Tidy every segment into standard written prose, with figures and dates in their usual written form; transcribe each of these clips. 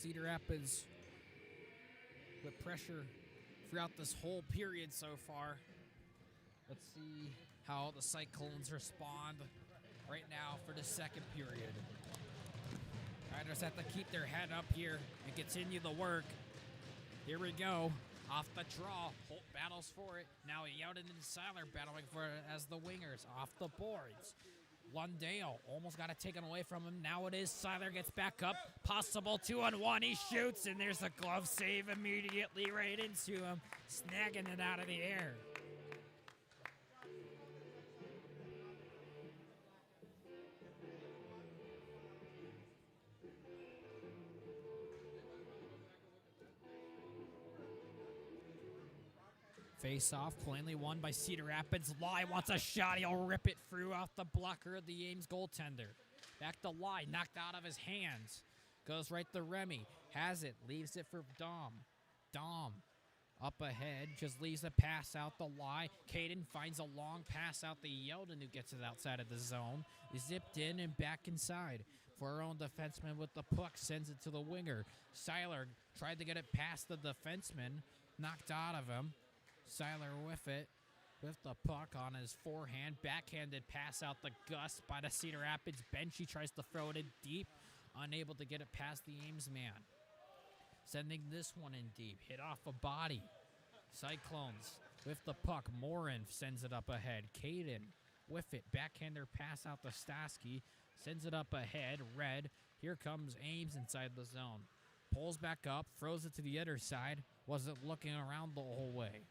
Cedar Rapids with pressure throughout this whole period so far. Let's see how the Cyclones respond right now for the second period. Riders have to keep their head up here and continue the work. Here we go. Off the draw. Holt battles for it. Now Yoden and Seiler battling for it as the wingers. Off the boards. Lundale almost got it taken away from him. Now it is. Seiler gets back up. Possible 2-on-1. He shoots, and there's a glove save immediately right into him, snagging it out of the air. Face off, plainly won by Cedar Rapids. Lai wants a shot. He'll rip it through off the blocker of the Ames goaltender. Back to Lai, knocked out of his hands. Goes right to Remy. Has it, leaves it for Dom. Dom up ahead, just leaves a pass out the Lai. Caden finds a long pass out the Yeldon, who gets it outside of the zone. Zipped in and back inside. For our own defenseman with the puck, sends it to the winger. Seiler tried to get it past the defenseman, knocked out of him. Seiler with it, with the puck on his forehand. Backhanded pass out the Gus by the Cedar Rapids bench. He tries to throw it in deep, unable to get it past the Ames man. Sending this one in deep, hit off a body. Cyclones with the puck. Morin sends it up ahead. Caden with it, backhander pass out to Stasky, sends it up ahead. Red, here comes Ames inside the zone. Pulls back up, throws it to the other side. Wasn't looking around the whole way.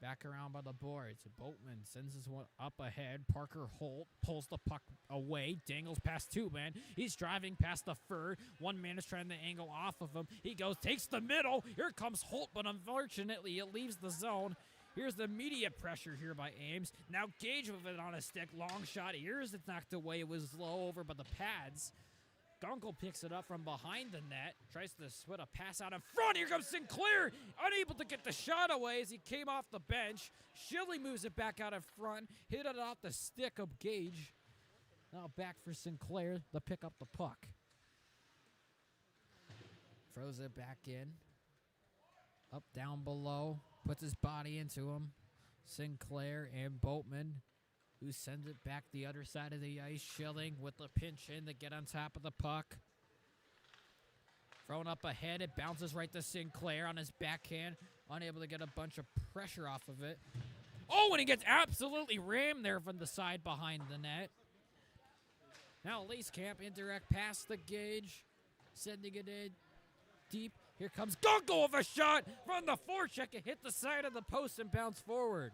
Back around by the boards. Boatman sends this one up ahead. Parker Holt pulls the puck away. Dangles past two man. He's driving past the third. One man is trying to angle off of him. He goes, takes the middle. Here comes Holt, but unfortunately it leaves the zone. Here's the immediate pressure here by Ames. Now Gage with it on a stick. Long shot. Here's it knocked away. It was low over by the pads. Gunkel picks it up from behind the net. Tries to split a pass out in front. Here comes Sinclair. Unable to get the shot away as he came off the bench. Shilly moves it back out in front. Hit it off the stick of Gage. Now back for Sinclair to pick up the puck. Throws it back in. Up, down, below. Puts his body into him. Sinclair and Boatman, who sends it back the other side of the ice. Schilling with the pinch in to get on top of the puck. Thrown up ahead. It bounces right to Sinclair on his backhand. Unable to get a bunch of pressure off of it. Oh, and he gets absolutely rammed there from the side behind the net. Now Camp indirect pass to Gage. Sending it in deep. Here comes Gunkel with a shot from the forecheck. It hit the side of the post and bounced forward.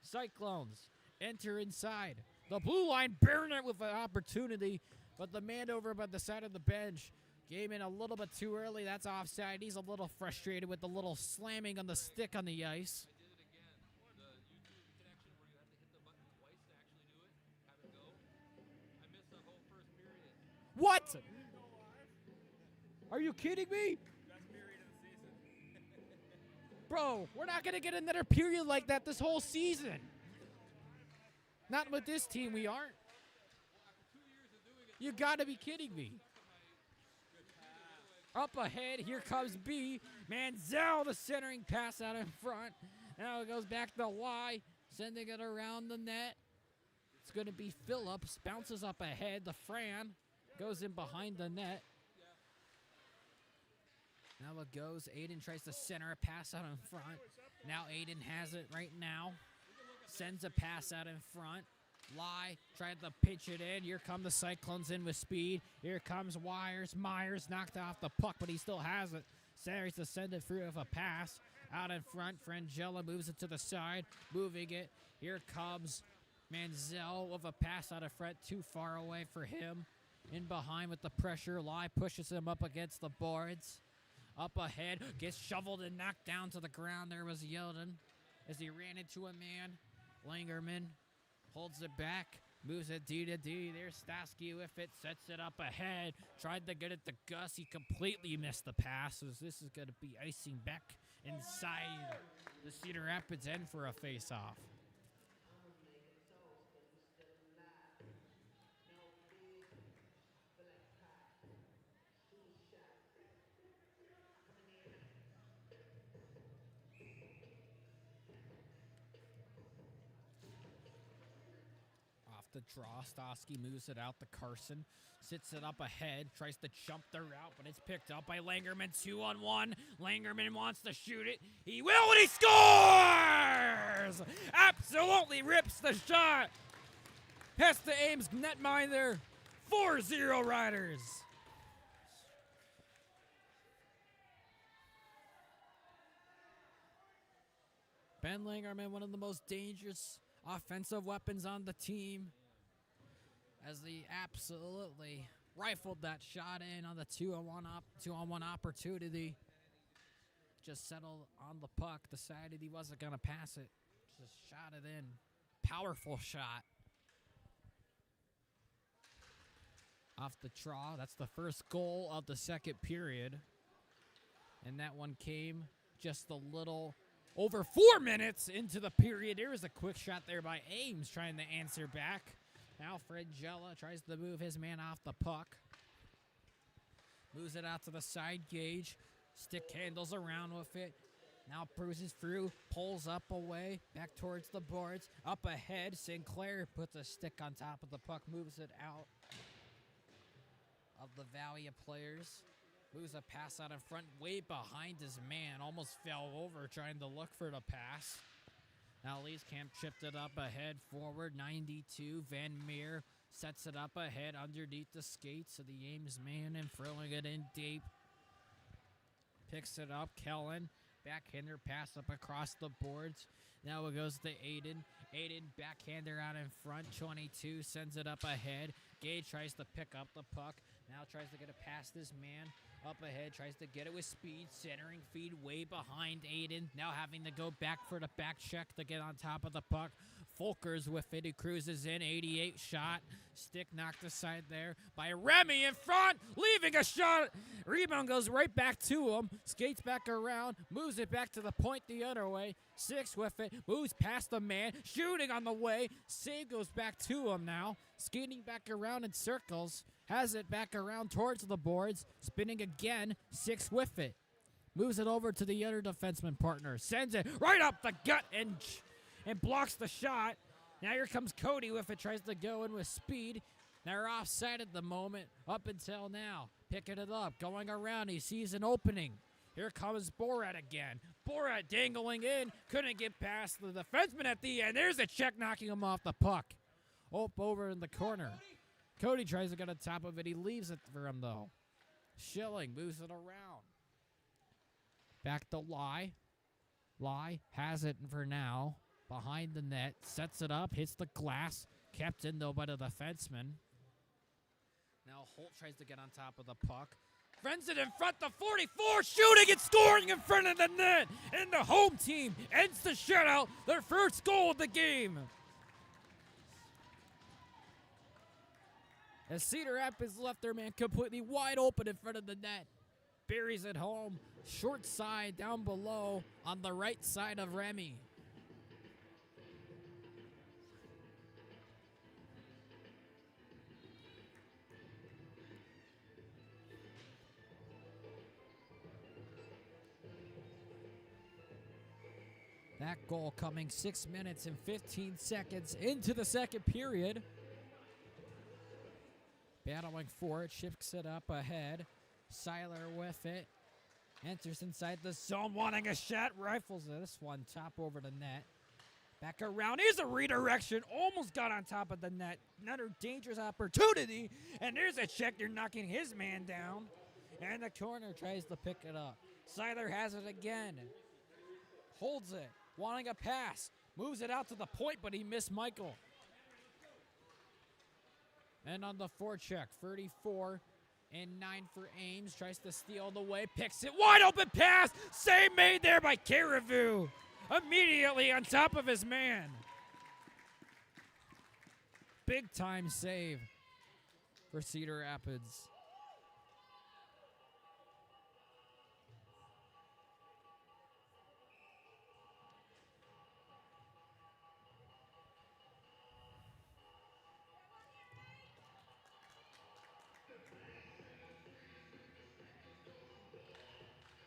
Cyclones enter inside. The blue line bearing it with an opportunity, but the man over by the side of the bench came in a little bit too early. That's offside. He's a little frustrated with the little slamming on the stick on the ice. What? Are you kidding me? Bro, we're not going to get another period like that this whole season. Not with this team, we aren't. You got to be kidding me. Up ahead, here comes B. Manziel, the centering pass out in front. Now it goes back to Y, sending it around the net. It's going to be Phillips, bounces up ahead. The Fran goes in behind the net. Now it goes. Aiden tries to center a pass out in front. Now Aiden has it right now. Sends a pass out in front. Lai tried to pitch it in. Here come the Cyclones in with speed. Here comes Myers knocked off the puck, but he still has it. Tries to send it through with a pass. Out in front, Frangella moves it to the side, moving it. Here comes Manziel with a pass out of front, too far away for him. In behind with the pressure. Lai pushes him up against the boards. Up ahead, gets shoveled and knocked down to the ground. There was Yeldon as he ran into a man. Langerman holds it back, moves it D to D. There's Stasky with it, sets it up ahead. Tried to get it to Gus. He completely missed the pass. So this is going to be icing back inside the Cedar Rapids end for a face-off. the draw. Stosky moves it out to Carson. Sits it up ahead. Tries to jump the route, but it's picked up by Langerman. 2-on-1. Langerman wants to shoot it. He will, and he scores! Absolutely rips the shot. Past the Ames netminder. 4-0 Riders. Ben Langerman, one of the most dangerous offensive weapons on the team, as he absolutely rifled that shot in on the 2-on-1 opportunity. Just settled on the puck, decided he wasn't going to pass it. Just shot it in. Powerful shot. Off the draw. That's the first goal of the second period. And that one came just a little over 4 minutes into the period. There was a quick shot there by Ames trying to answer back. Now Fred Jella tries to move his man off the puck. Moves it out to the side gauge. Stick handles around with it. Now bruises through, pulls up away, back towards the boards. Up ahead, Sinclair puts a stick on top of the puck, moves it out of the valley of players. Moves a pass out in front, way behind his man. Almost fell over trying to look for the pass. Now Leeskamp chipped it up ahead, forward, 92. Van Meer sets it up ahead underneath the skates of the Ames man and throwing it in deep. Picks it up, Kellen. Backhander pass up across the boards. Now it goes to Aiden. Aiden backhander out in front. 22 sends it up ahead. Gage tries to pick up the puck. Now tries to get it past this man. Up ahead, tries to get it with speed. Centering feed way behind Aiden. Now having to go back for the back check to get on top of the puck. Folkers with it. He cruises in. 88 shot. Stick knocked aside there by Remy in front. Leaving a shot. Rebound goes right back to him. Skates back around. Moves it back to the point the other way. 6 with it. Moves past the man. Shooting on the way. Save goes back to him now. Skating back around in circles. Has it back around towards the boards. Spinning again. 6 with it. Moves it over to the other defenseman partner. Sends it right up the gut and blocks the shot. Now here comes Cody with it. Tries to go in with speed. They're offside at the moment up until now. Picking it up. Going around. He sees an opening. Here comes Borat again. Borat dangling in. Couldn't get past the defenseman at the end. There's a check knocking him off the puck. Over in the corner. Cody tries to get on top of it. He leaves it for him, though. Schilling moves it around. Back to Lai. Lai has it for now. Behind the net. Sets it up. Hits the glass. Kept in, though, by the defenseman. Now Holt tries to get on top of the puck. Friends it in front. The 44. Shooting and scoring in front of the net. And the home team ends the shutout. Their first goal of the game. As Cedar Rapids left their man completely wide open in front of the net. Buries it home. Short side down below on the right side of Remy. That goal coming 6 minutes and 15 seconds into the second period. Battling for it, shifts it up ahead. Seiler with it. Enters inside the zone, wanting a shot. Rifles this one, top over the net. Back around, here's a redirection. Almost got on top of the net. Another dangerous opportunity. And there's a check, they're knocking his man down. And the corner tries to pick it up. Seiler has it again. Holds it, wanting a pass. Moves it out to the point, but he missed Michael. And on the forecheck, 34 and 9 for Ames. Tries to steal the way, picks it. Wide open pass. Save made there by Caribou. Immediately on top of his man. Big time save for Cedar Rapids.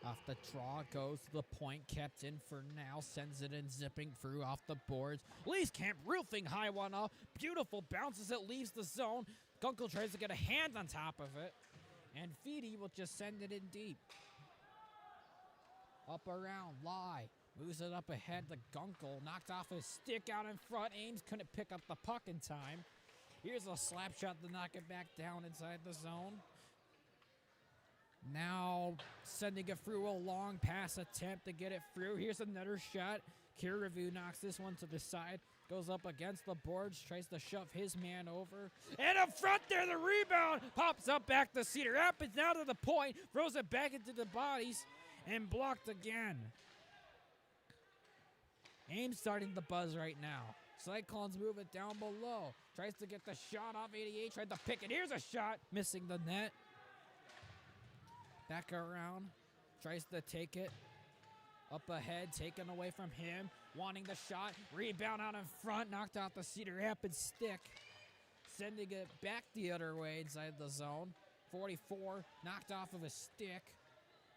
Off the draw, goes to the point, kept in for now, sends it in, zipping through off the boards. Lee's Camp roofing high one off. Beautiful bounces, it leaves the zone. Gunkel tries to get a hand on top of it. And Feedy will just send it in deep. Up around, Lie. Moves it up ahead to Gunkel. Knocked off his stick out in front. Ames couldn't pick up the puck in time. Here's a slap shot to knock it back down inside the zone. Now sending it through a long pass attempt to get it through. Here's another shot. Kirivu knocks this one to the side. Goes up against the boards. Tries to shove his man over. And up front there, the rebound. Pops up back to Cedar Rapids. Now to the point. Throws it back into the bodies. And blocked again. Ames starting the buzz right now. Cyclones move it down below. Tries to get the shot off 88. Tried to pick it. Here's a shot. Missing the net. Back around. Tries to take it. Up ahead. Taken away from him. Wanting the shot. Rebound out in front. Knocked out the Cedar Rapids stick. Sending it back the other way inside the zone. 44. Knocked off of his stick.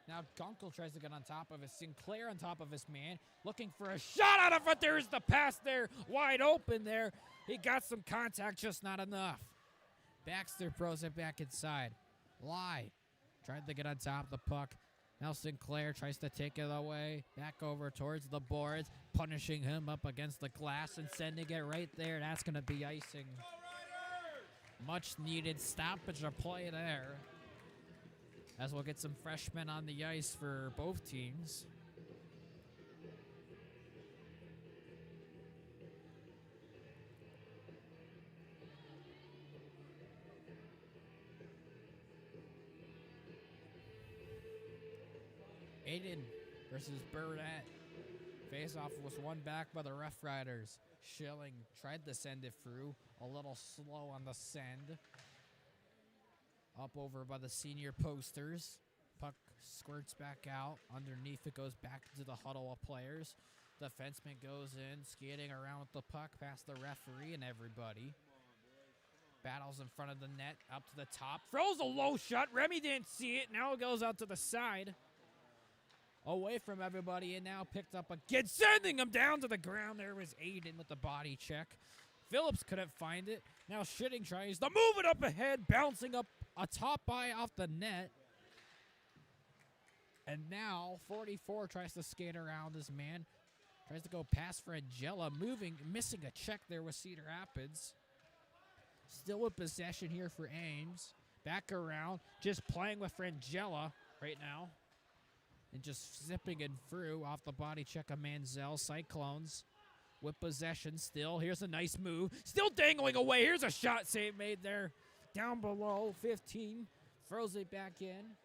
Now Gunkel tries to get on top of it. Sinclair on top of his man. Looking for a shot out of front. There's the pass there. Wide open there. He got some contact, just not enough. Baxter throws it back inside. Lie. Tried to get on top of the puck. Now Sinclair tries to take it away. Back over towards the boards. Punishing him up against the glass and sending it right there. That's going to be icing. Much needed stoppage of play there. As we'll get some freshmen on the ice for both teams. Aiden versus Burnett. Face-off was won back by the RoughRiders. Schilling tried to send it through. A little slow on the send. Up over by the senior posters. Puck squirts back out. Underneath it goes back to the huddle of players. Defenseman goes in, skating around with the puck past the referee and everybody. Battles in front of the net, up to the top. Throws a low shot. Remy didn't see it. Now it goes out to the side. Away from everybody and now picked up again. Sending him down to the ground. There was Aiden with the body check. Phillips couldn't find it. Now Schitting tries to move it up ahead. Bouncing up a top by off the net. And now 44 tries to skate around his man. Tries to go past Frangella. Missing a check there with Cedar Rapids. Still with possession here for Ames. Back around. Just playing with Frangella right now. And just zipping it through off the body check of Manziel. Cyclones with possession still. Here's a nice move. Still dangling away. Here's a shot save made there. Down below, 15. Throws it back in.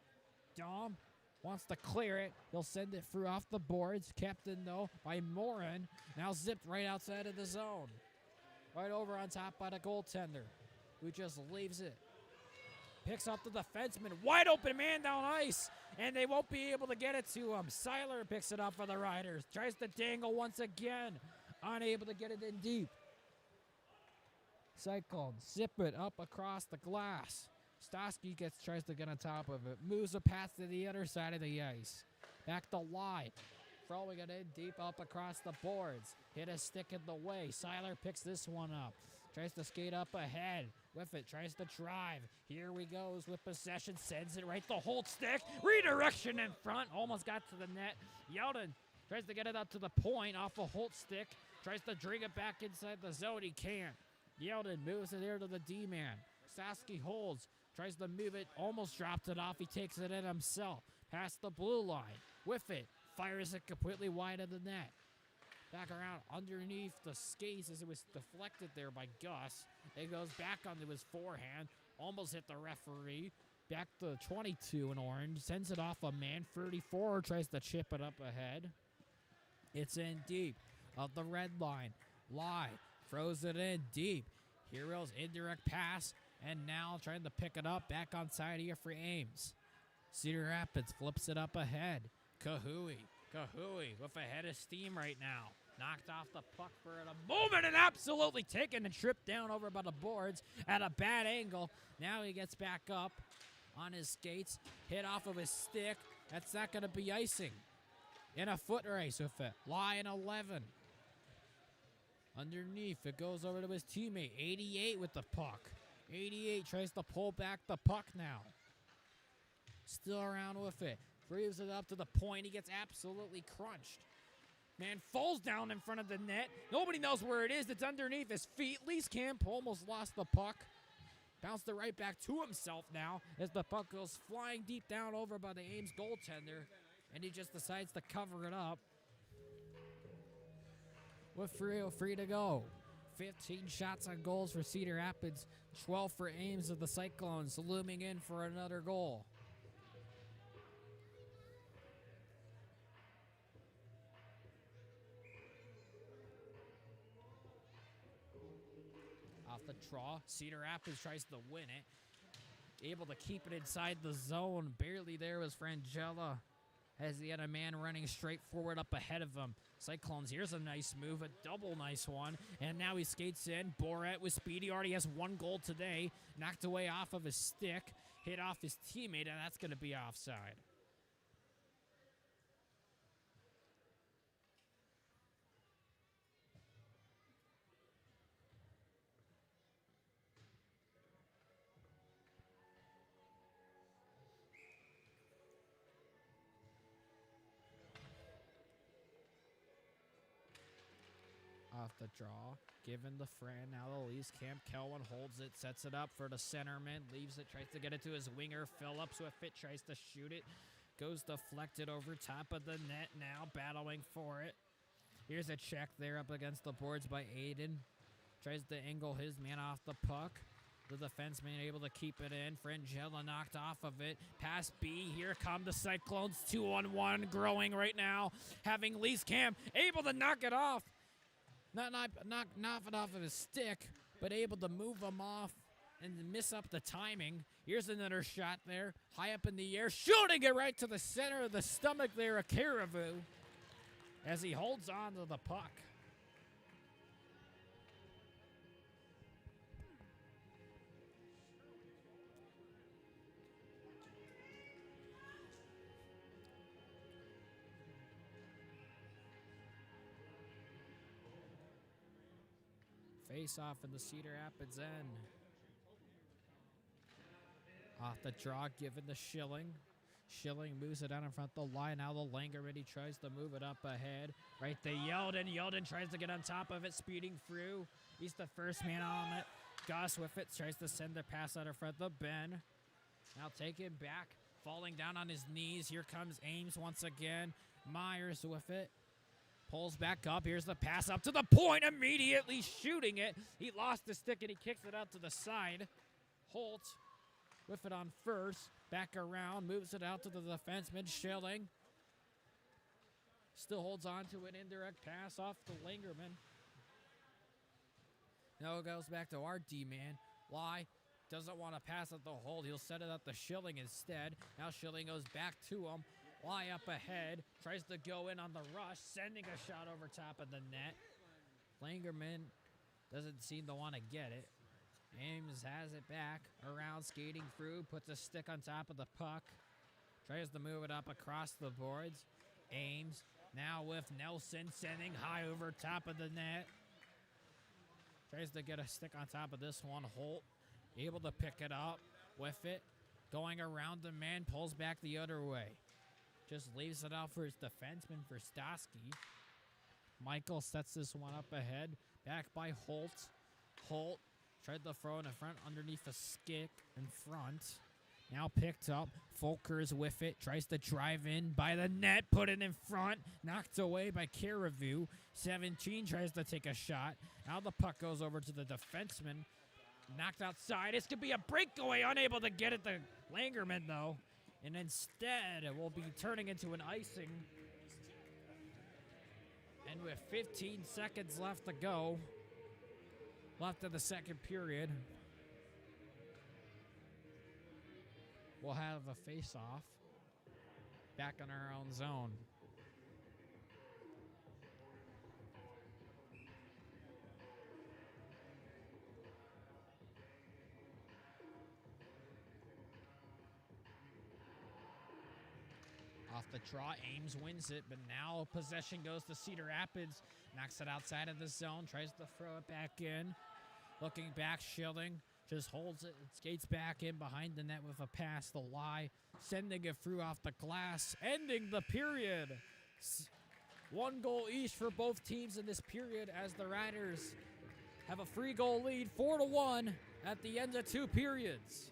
Dom wants to clear it. He'll send it through off the boards. Kept in, though, by Morin. Now zipped right outside of the zone. Right over on top by the goaltender, who just leaves it. Picks up the defenseman. Wide open man down ice. And they won't be able to get it to him. Seiler picks it up for the Riders. Tries to dangle once again. Unable to get it in deep. Cyclone, zip it up across the glass. Stosky tries to get on top of it. Moves a pass to the other side of the ice. Back to Lie. Throwing it in deep up across the boards. Hit a stick in the way. Seiler picks this one up. Tries to skate up ahead. With it, tries to drive. Here we goes with possession. Sends it right to Holt stick. Redirection in front. Almost got to the net. Yeldon tries to get it out to the point off a Holt stick. Tries to drink it back inside the zone. He can't. Yeldon moves it there to the D-man. Sasky holds. Tries to move it. Almost dropped it off. He takes it in himself. Past the blue line. With it. Fires it completely wide of the net. Back around underneath the skates as it was deflected there by Gus. It goes back onto his forehand. Almost hit the referee. Back to 22 in orange. Sends it off a man. 34 tries to chip it up ahead. It's in deep of the red line. Lie. Throws it in deep. Heroes indirect pass. And now trying to pick it up. Back on side here for Ames. Cedar Rapids flips it up ahead. Kahui with a head of steam right now. Knocked off the puck for a moment and absolutely taken and tripped down over by the boards at a bad angle. Now he gets back up on his skates, hit off of his stick. That's not going to be icing. In a foot race with it. Line 11. Underneath, it goes over to his teammate. 88 with the puck. 88 tries to pull back the puck now. Still around with it. Frees it up to the point. He gets absolutely crunched. Man falls down in front of the net. Nobody knows where it is. It's underneath his feet. Camp almost lost the puck. Bounced it right back to himself now as the puck goes flying deep down over by the Ames goaltender. And he just decides to cover it up. With free to go. 15 shots on goals for Cedar Rapids. 12 for Ames of the Cyclones, looming in for another goal. Off the draw, Cedar Rapids tries to win it. Able to keep it inside the zone. Barely there was Frangella as he had a man running straight forward up ahead of him. Cyclones, here's a nice move, a double nice one. And now he skates in. Borat with speed. He already has one goal today. Knocked away off of his stick. Hit off his teammate, and that's going to be offside. Off the draw, given the friend. Now the Leafs camp. Kelwin holds it, sets it up for the centerman. Leaves it, tries to get it to his winger. Phillips with it, tries to shoot it. Goes deflected over top of the net now, battling for it. Here's a check there up against the boards by Aiden. Tries to angle his man off the puck. The defenseman able to keep it in. Frangella knocked off of it. Pass B. Here come the Cyclones. 2-on-1 growing right now. Having Leafs camp able to knock it off. Not it off of his stick, but able to move him off and miss up the timing. Here's another shot there, high up in the air, shooting it right to the center of the stomach there of Caribou as he holds on to the puck. Face off in the Cedar Rapids end. Off the draw, given the Schilling. Schilling moves it out in front of the line. Now the Langerman, he tries to move it up ahead. Right to Yeldon. Yeldon tries to get on top of it, speeding through. He's the first man on it. Gus with it, tries to send the pass out in front of Ben. Now take it back, falling down on his knees. Here comes Ames once again. Myers with it. Pulls back up. Here's the pass up to the point. Immediately shooting it. He lost the stick and he kicks it out to the side. Holt with it on first. Back around. Moves it out to the defenseman. Schilling. Still holds on to an indirect pass off the Langerman. Now it goes back to our D-man. Why? Doesn't want to pass at the hold. He'll set it up to Schilling instead. Now Schilling goes back to him. Fly up ahead, tries to go in on the rush, sending a shot over top of the net. Langerman doesn't seem to want to get it. Ames has it back, around, skating through, puts a stick on top of the puck. Tries to move it up across the boards. Ames now with Nelson sending high over top of the net. Tries to get a stick on top of this one. Holt able to pick it up with it. Going around the man, pulls back the other way. Just leaves it out for his defenseman, for Stosky. Michael sets this one up ahead. Back by Holt. Holt tried to throw in the front underneath a stick in front. Now picked up. Folkers with it. Tries to drive in by the net. Put it in front. Knocked away by Caribou. 17 tries to take a shot. Now the puck goes over to the defenseman. Knocked outside. It's going to be a breakaway. Unable to get it to Langerman, though. And instead, it will be turning into an icing. And with 15 seconds left to go, left in the second period, we'll have a face-off back in our own zone. Off the draw, Ames wins it, but now possession goes to Cedar Rapids. Knocks it outside of the zone, tries to throw it back in. Looking back, Schilling just holds it, skates back in behind the net with a pass, the lie, sending it through off the glass, ending the period. One goal each for both teams in this period as the Riders have a 3-goal lead, 4-1 at the end of 2 periods.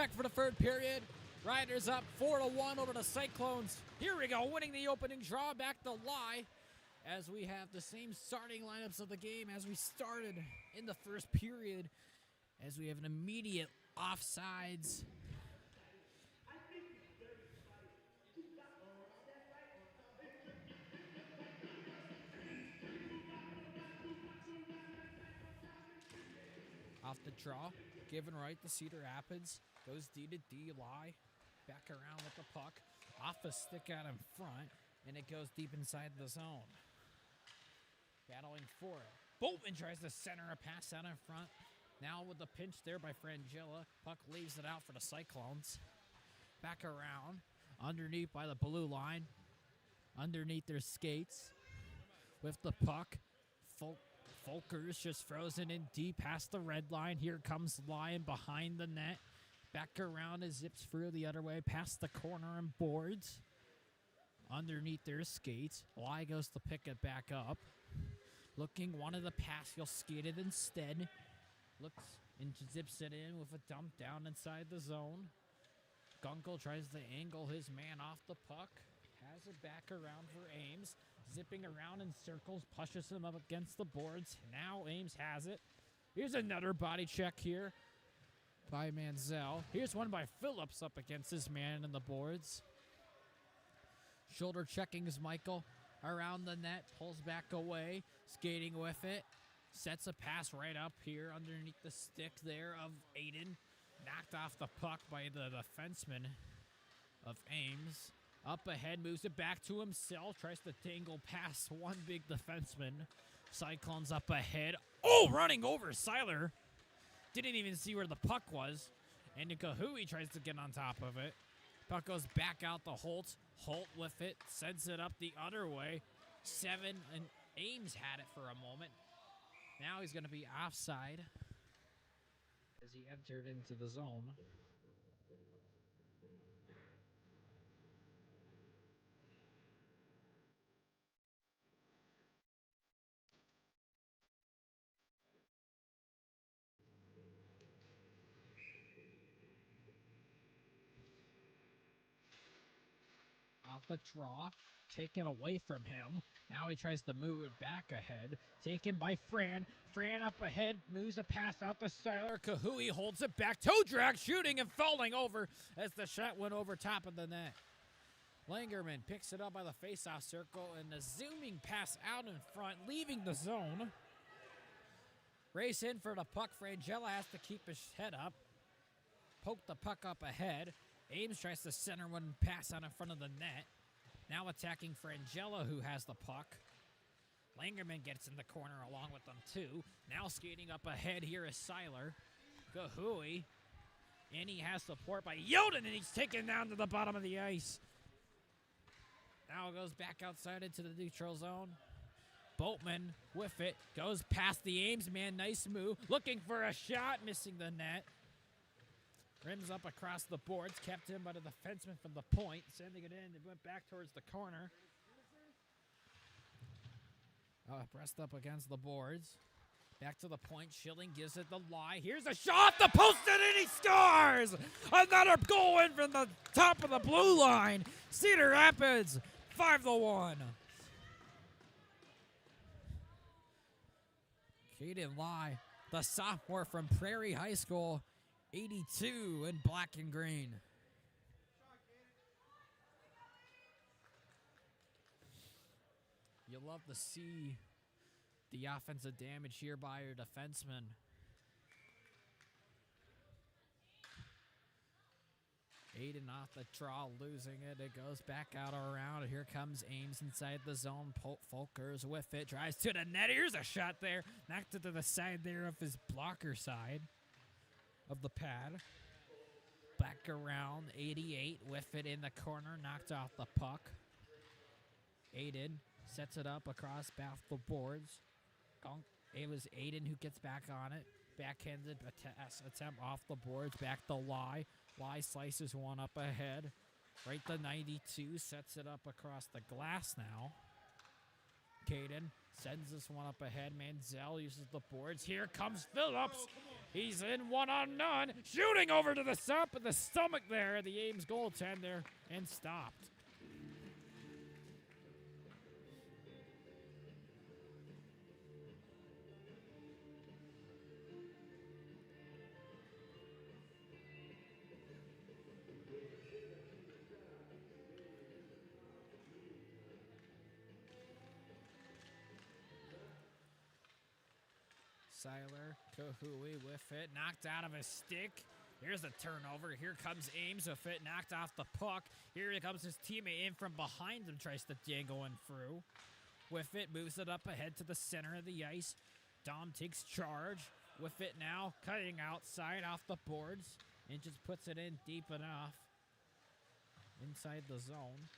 Back for the third period. Riders up 4-1 over the Cyclones. Here we go, winning the opening draw. Back to Lie as we have the same starting lineups of the game as we started in the first period, as we have an immediate offsides. Off the draw, given right to Cedar Rapids. Goes D to D, Lie. Back around with the puck. Off a stick out in front, and it goes deep inside the zone. Battling for it. Boltman tries to center a pass out in front. Now with the pinch there by Frangilla. Puck leaves it out for the Cyclones. Back around. Underneath by the blue line. Underneath their skates. With the puck. Folkers just frozen in deep past the red line. Here comes Lion behind the net. Back around as zips through the other way past the corner and boards. Underneath their skates. Lie goes to pick it back up. Looking, wanted the pass. He'll skate it instead. Looks and zips it in with a dump down inside the zone. Gunkel tries to angle his man off the puck. Has it back around for Ames. Zipping around in circles. Pushes him up against the boards. Now Ames has it. Here's another body check here by Manziel. Here's one by Phillips up against his man in the boards. Shoulder checking is Michael. Around the net. Pulls back away. Skating with it. Sets a pass right up here underneath the stick there of Aiden. Knocked off the puck by the defenseman of Ames. Up ahead, moves it back to himself. Tries to tangle past one big defenseman. Cyclones up ahead. Oh, running over Seiler. Didn't even see where the puck was. And Kahui tries to get on top of it. Puck goes back out to Holt. Holt with it. Sends it up the other way. 7, and Ames had it for a moment. Now he's going to be offside as he entered into the zone. Off the draw, taken away from him. Now he tries to move it back ahead. Taken by Fran. Fran up ahead, moves a pass out to Seiler. Kahui holds it back. Toe drag, shooting and falling over as the shot went over top of the net. Langerman picks it up by the faceoff circle, and the zooming pass out in front, leaving the zone. Race in for the puck. Frangella has to keep his head up. Poke the puck up ahead. Ames tries to center one pass out in front of the net. Now attacking Frangella, who has the puck. Langerman gets in the corner along with them, too. Now skating up ahead here is Seiler. Kahui. And he has support by Yoden, and he's taken down to the bottom of the ice. Now it goes back outside into the neutral zone. Boltman with it. Goes past the Ames man. Nice move. Looking for a shot. Missing the net. Rims up across the boards. Kept in by the defenseman from the point. Sending it in. It went back towards the corner. Pressed up against the boards. Back to the point. Schilling gives it the Lie. Here's a shot. The post, and he scores! Another goal in from the top of the blue line. Cedar Rapids, 5-1. Caden Lie, the sophomore from Prairie High School, 82 in black and green. You love to see the offensive damage here by your defenseman. Aiden off the draw, losing it. It goes back out around. Here comes Ames inside the zone. Folkers with it. Drives to the net. Here's a shot there. Knocked it to the side there of his blocker side of the pad. Back around. 88 with it in the corner. Knocked off the puck. Aiden sets it up across both the boards. It was Aiden who gets back on it. Backhanded attempt off the boards. Back to Lie. Lie slices one up ahead. Right to 92. Sets it up across the glass now. Caden sends this one up ahead. Manziel uses the boards. Here comes Phillips. He's in 1-on-none, shooting over to the stomach there, the Ames goaltender, and stopped. Seiler, Kahui with it, knocked out of his stick. Here's the turnover. Here comes Ames with it, knocked off the puck. Here comes his teammate in from behind him, tries to dangle him through. With it, moves it up ahead to the center of the ice. Dom takes charge. With it now, cutting outside off the boards, and just puts it in deep enough inside the zone.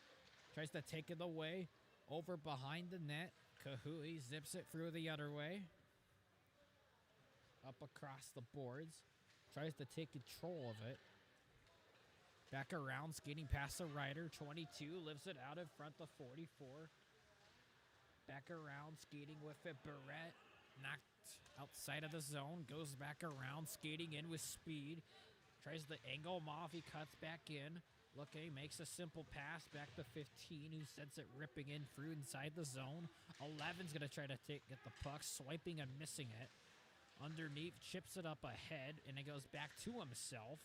Tries to take it away, over behind the net. Kahui zips it through the other way. Up across the boards. Tries to take control of it. Back around, skating past the rider. 22 lifts it out in front of 44. Back around, skating with it. Barrett knocked outside of the zone. Goes back around, skating in with speed. Tries to angle him off. He cuts back in. Looking, makes a simple pass back to 15, who sends it ripping in through inside the zone. 11's going to try to get the puck, swiping and missing it. Underneath, chips it up ahead, and it goes back to himself.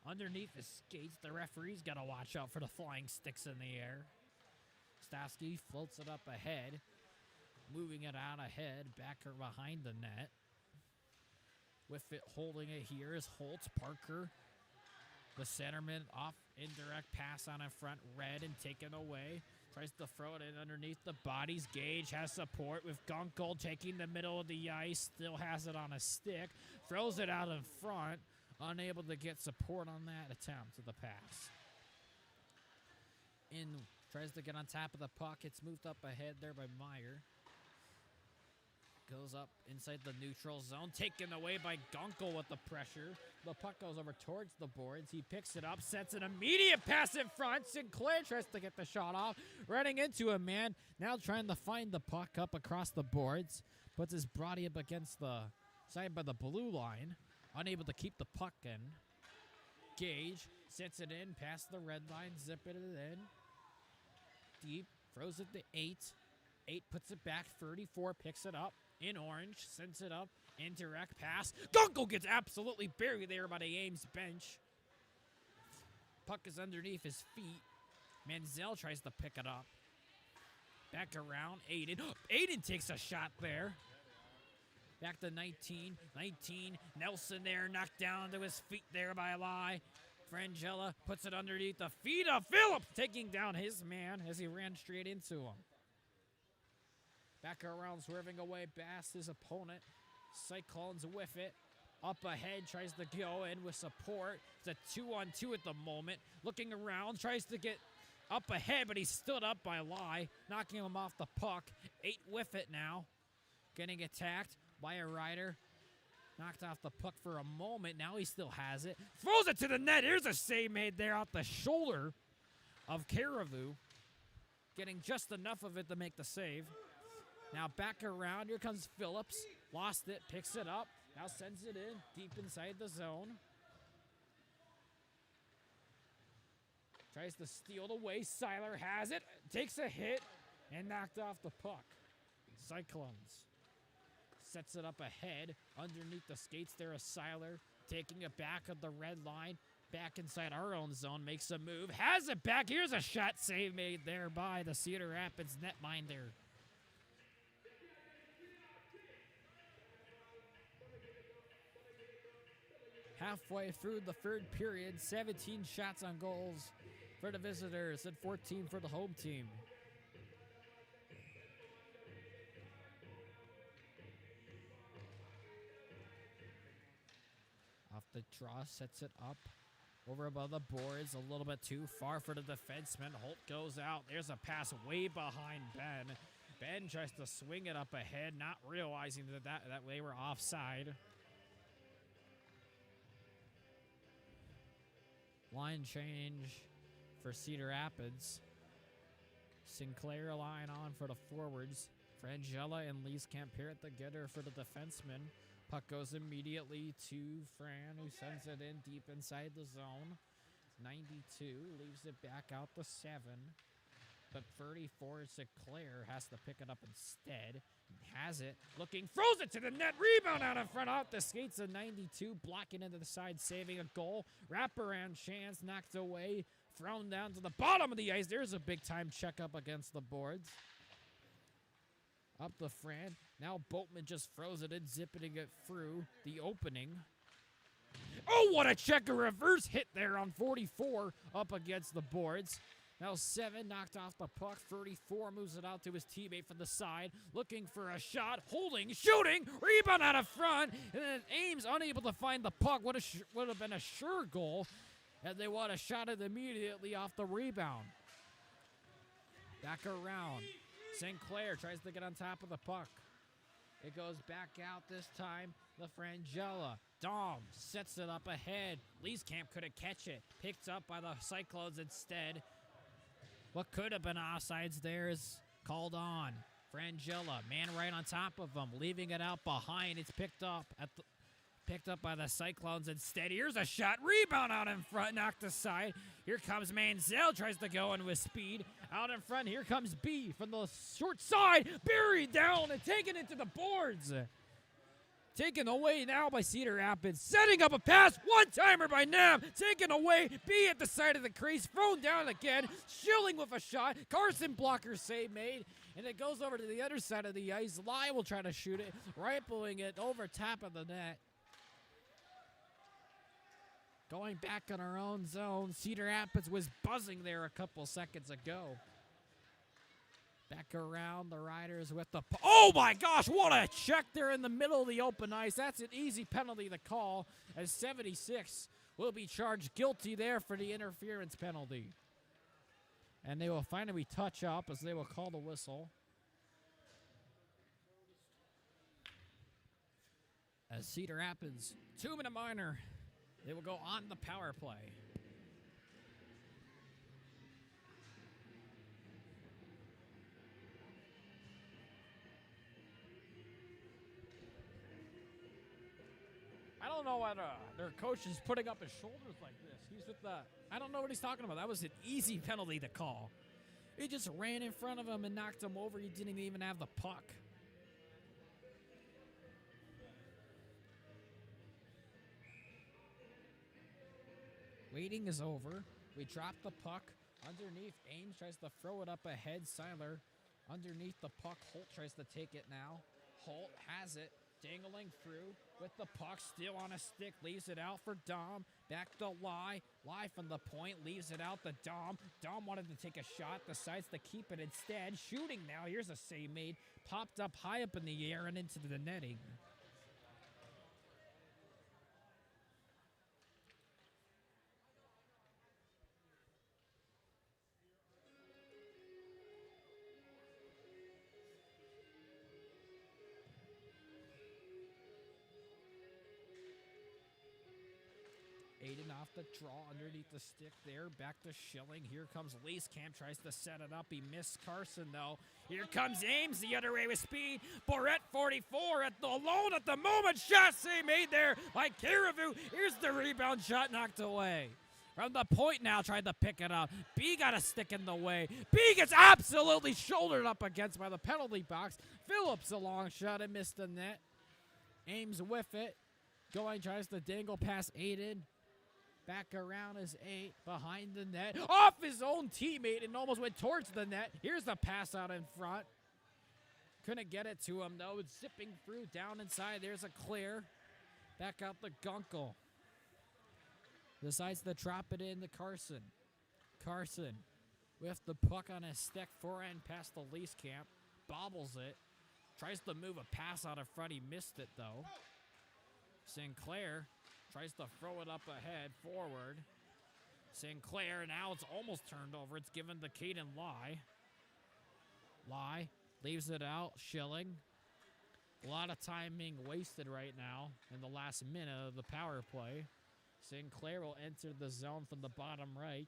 Underneath his skates, the referee's got to watch out for the flying sticks in the air. Stasky floats it up ahead, moving it out ahead, back or behind the net. With it, holding it here is Holtz. Parker, the centerman, off indirect pass on in front, red and taken away. Tries to throw it in underneath the bodies. Gage has support with Gunkel taking the middle of the ice. Still has it on a stick. Throws it out in front. Unable to get support on that attempt to the pass. In tries to get on top of the puck. It's moved up ahead there by Meyer. Goes up inside the neutral zone. Taken away by Gunkel with the pressure. The puck goes over towards the boards. He picks it up, sets an immediate pass in front. Sinclair tries to get the shot off. Running into a man. Now trying to find the puck up across the boards. Puts his body up against the side by the blue line. Unable to keep the puck in. Gage sets it in past the red line. Zipping it in. Deep. Throws it to 8. 8 puts it back. 34 picks it up. In orange, sends it up, indirect pass. Gunkel gets absolutely buried there by the Ames bench. Puck is underneath his feet. Manziel tries to pick it up. Back around, Aiden. Aiden takes a shot there. Back to 19. 19, Nelson there, knocked down to his feet there by Lai. Frangella puts it underneath the feet of Phillips, taking down his man as he ran straight into him. Back around, swerving away past his opponent. Cyclones with it. Up ahead, tries to go in with support. It's a 2-on-2 at the moment. Looking around, tries to get up ahead, but he's stood up by Lai, knocking him off the puck. 8 with it now. Getting attacked by a rider. Knocked off the puck for a moment. Now he still has it. Throws it to the net. Here's a save made there off the shoulder of Caribou. Getting just enough of it to make the save. Now back around, here comes Phillips. Lost it, picks it up. Now sends it in, deep inside the zone. Tries to steal it away. Seiler has it, takes a hit, and knocked off the puck. Cyclones sets it up ahead. Underneath the skates there is Seiler, taking it back of the red line. Back inside our own zone, makes a move. Has it back. Here's a shot save made there by the Cedar Rapids netminder. Halfway through the third period, 17 shots on goals for the visitors and 14 for the home team. Off the draw, sets it up over above the boards, a little bit too far for the defenseman. Holt goes out. There's a pass way behind Ben. Ben tries to swing it up ahead, not realizing that they were offside. Line change for Cedar Rapids. Sinclair line on for the forwards. Frangella and Lees Campier together for the defensemen. Puck goes immediately to Fran, who sends it in deep inside the zone. 92 leaves it back out to 7. But 34, Sinclair has to pick it up instead. Has it, looking, throws it to the net. Rebound out in front, off the skates of 92, blocking into the side, saving a goal. Wraparound chance, knocked away, thrown down to the bottom of the ice. There's a big-time checkup against the boards. Up the Fran. Now Boatman just throws it in, zipping it through the opening. Oh, what a check, a reverse hit there on 44 up against the boards. Now 7 knocked off the puck. 34 moves it out to his teammate from the side. Looking for a shot. Holding. Shooting. Rebound out of front. And then Ames unable to find the puck. Would have been a sure goal. And they would have shot it immediately off the rebound. Back around. Sinclair tries to get on top of the puck. It goes back out this time. The Frangella. Dom sets it up ahead. Leeskamp couldn't catch it. Picked up by the Cyclones instead. What could have been offsides there is called on. Frangella, man right on top of him, leaving it out behind. It's picked up by the Cyclones instead. Here's a shot, rebound out in front, knocked aside. Here comes Manziel, tries to go in with speed. Out in front, here comes B from the short side, buried down and taken into the boards. Taken away now by Cedar Rapids. Setting up a pass. One-timer by Nam. Taken away. B at the side of the crease. Thrown down again. Schilling with a shot. Carson blocker save made. And it goes over to the other side of the ice. Lai will try to shoot it. Rifling it over top of the net. Going back on our own zone. Cedar Rapids was buzzing there a couple seconds ago. Back around the Riders with the... Oh, my gosh, what a check there in the middle of the open ice. That's an easy penalty to call, as 76 will be charged guilty there for the interference penalty. And they will finally touch up as they will call the whistle. As Cedar Rapids, 2-minute minor, they will go on the power play. I don't know what their coach is putting up his shoulders like this. He's with the... I don't know what he's talking about. That was an easy penalty to call. He just ran in front of him and knocked him over. He didn't even have the puck. Waiting is over. We drop the puck underneath. Ames tries to throw it up ahead. Seiler underneath the puck. Holt tries to take it now. Holt has it. Dangling through with the puck, still on a stick, leaves it out for Dom. Back to Lai. Lai from the point, leaves it out to Dom. Dom wanted to take a shot, decides to keep it instead. Shooting now, here's a save made. Popped up high up in the air and into the netting. Aiden off the draw underneath the stick there. Back to Schilling. Here comes Leeskamp. Tries to set it up. He missed Carson, though. Here comes Ames the other way with speed. Barrett, 44, alone at the moment. Shot save made there by Caribou. Here's the rebound shot knocked away. From the point now, tried to pick it up. B got a stick in the way. B gets absolutely shouldered up against by the penalty box. Phillips a long shot and missed the net. Ames with it. Going, tries to dangle past Aiden. Back around is 8, behind the net, off his own teammate and almost went towards the net. Here's the pass out in front. Couldn't get it to him, though. It's zipping through down inside. There's a clear. Back out the Gunkel. Decides to drop it in to Carson. Carson with the puck on his stick, forehand past the Leeskamp. Bobbles it. Tries to move a pass out in front. He missed it, though. Sinclair tries to throw it up ahead, forward. Sinclair, now it's almost turned over. It's given to Caden Lai. Lai leaves it out, Schilling. A lot of time being wasted right now in the last minute of the power play. Sinclair will enter the zone from the bottom right.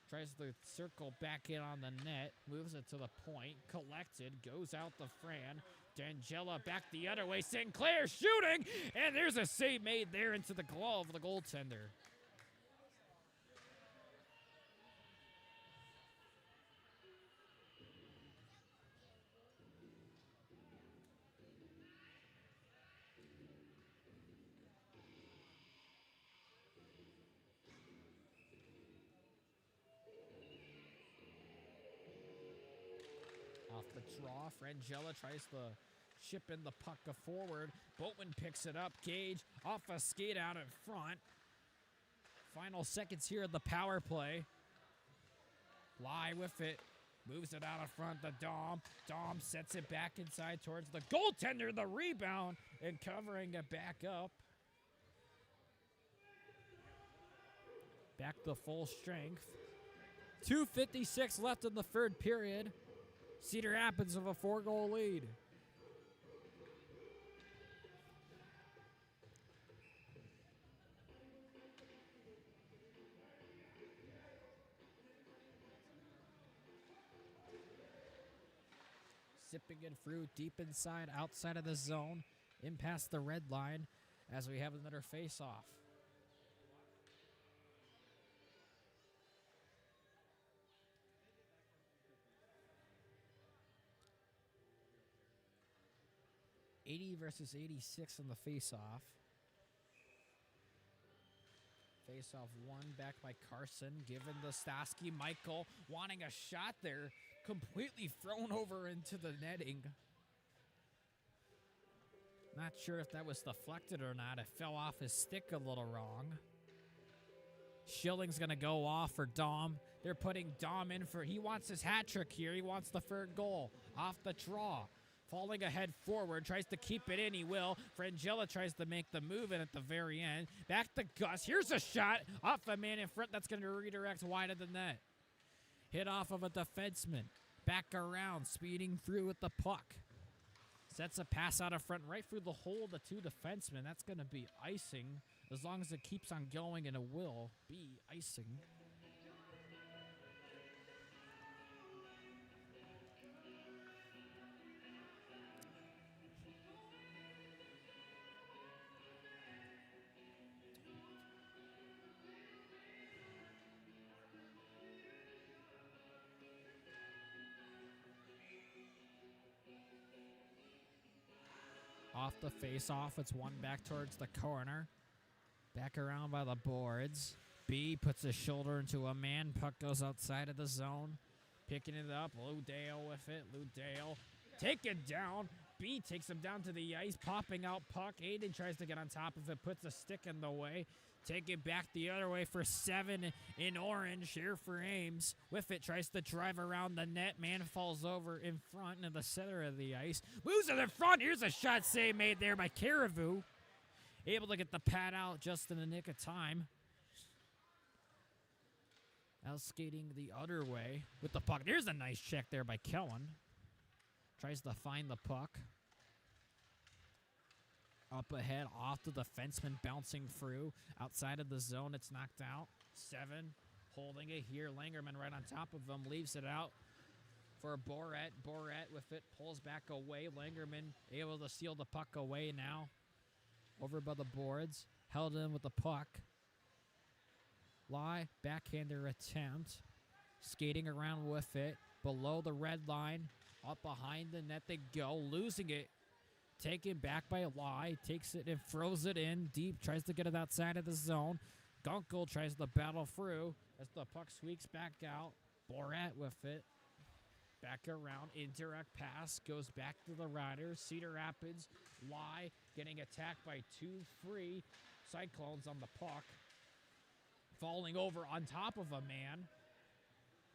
Tries to circle back in on the net. Moves it to the point. Collected. Goes out to Fran. Frangella back the other way. Sinclair shooting, and there's a save made there into the glove of the goaltender. Off the draw, Frangella tries to chip in the puck forward. Boatman picks it up. Gage off a skate out in front. Final seconds here of the power play. Lie with it. Moves it out in front to Dom. Dom sets it back inside towards the goaltender. The rebound and covering it back up. Back to full strength. 2:56 left in the third period. Cedar Rapids with a 4-goal lead. Zipping it through deep inside, outside of the zone, in past the red line as we have another face-off. '80 versus 86 in the face-off. Face-off one back by Carson, given to Stasky. Michael wanting a shot there, completely thrown over into the netting. Not sure if that was deflected or not. It fell off his stick a little wrong. Schilling's going to go off for Dom. They're putting Dom in for, he wants his hat trick here. He wants the third goal off the draw. Falling ahead forward, tries to keep it in, he will. Frangella tries to make the move in at the very end. Back to Gus, here's a shot off a man in front that's going to redirect wide of the net. Hit off of a defenseman. Back around, speeding through with the puck. Sets a pass out of front, right through the hole of the two defensemen. That's going to be icing, as long as it keeps on going, and it will be icing. Off the face-off, it's one back towards the corner. Back around by the boards. B puts his shoulder into a man. Puck goes outside of the zone. Picking it up. Lou Dale with it. Lou Dale taken down. B takes him down to the ice. Popping out puck. Aiden tries to get on top of it. Puts a stick in the way. Take it back the other way for 7 in orange here for Ames. With it, tries to drive around the net. Man falls over in front in the center of the ice. Moves to the front. Here's a shot save made there by Caribou. Able to get the pad out just in the nick of time. Out skating the other way with the puck. There's a nice check there by Kellen. Tries to find the puck. Up ahead, off the defenseman, bouncing through. Outside of the zone, it's knocked out. 7, holding it here. Langerman right on top of him, leaves it out for Boret. Boret with it, pulls back away. Langerman able to steal the puck away now. Over by the boards, held in with the puck. Lie, backhander attempt. Skating around with it, below the red line. Up behind the net they go, losing it. Taken back by Lie, takes it and throws it in deep, tries to get it outside of the zone. Gunkel tries to battle through as the puck squeaks back out. Borat with it. Back around, indirect pass, goes back to the Riders. Cedar Rapids, Lie, getting attacked by 2-3 Cyclones on the puck. Falling over on top of a man.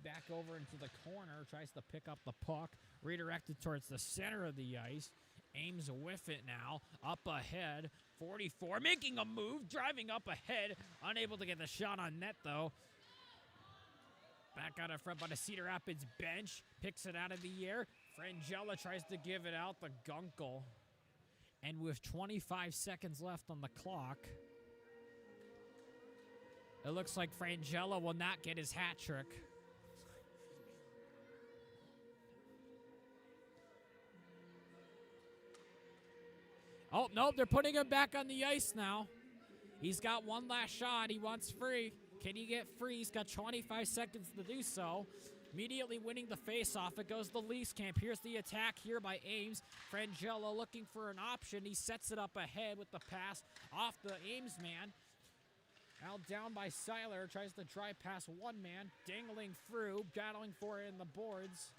Back over into the corner, tries to pick up the puck. Redirected towards the center of the ice. Ames with it now, up ahead, 44, making a move, driving up ahead, unable to get the shot on net though. Back out in front by the Cedar Rapids bench, picks it out of the air. Frangella tries to give it out to Gunkel. And with 25 seconds left on the clock, it looks like Frangella will not get his hat trick. Oh, nope, they're putting him back on the ice now. He's got one last shot. He wants free. Can he get free? He's got 25 seconds to do so. Immediately winning the faceoff. It goes to Leafs camp. Here's the attack here by Ames. Frangella looking for an option. He sets it up ahead with the pass off the Ames man. Now down by Seiler. Tries to drive past one man. Dangling through. Battling for it in the boards.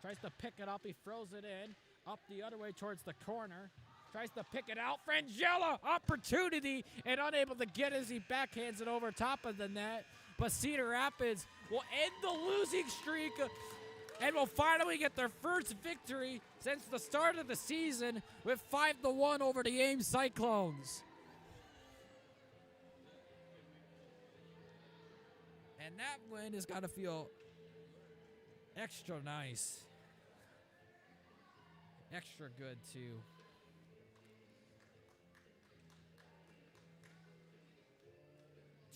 Tries to pick it up. He throws it in. Up the other way towards the corner. Tries to pick it out. Frangella, opportunity, and unable to get as he backhands it over top of the net. But Cedar Rapids will end the losing streak and will finally get their first victory since the start of the season with 5-1 over the Ames Cyclones. And that win is got to feel extra nice. Extra good, too.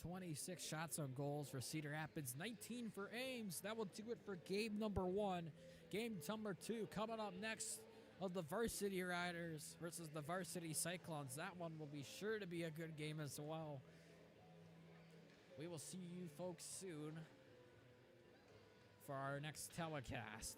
"26 shots on goals for Cedar Rapids, 19 for Ames." That will do it for game number 1. Game number 2 coming up next of the Varsity Riders versus the Varsity Cyclones. That one will be sure to be a good game as well. We will see you folks soon for our next telecast.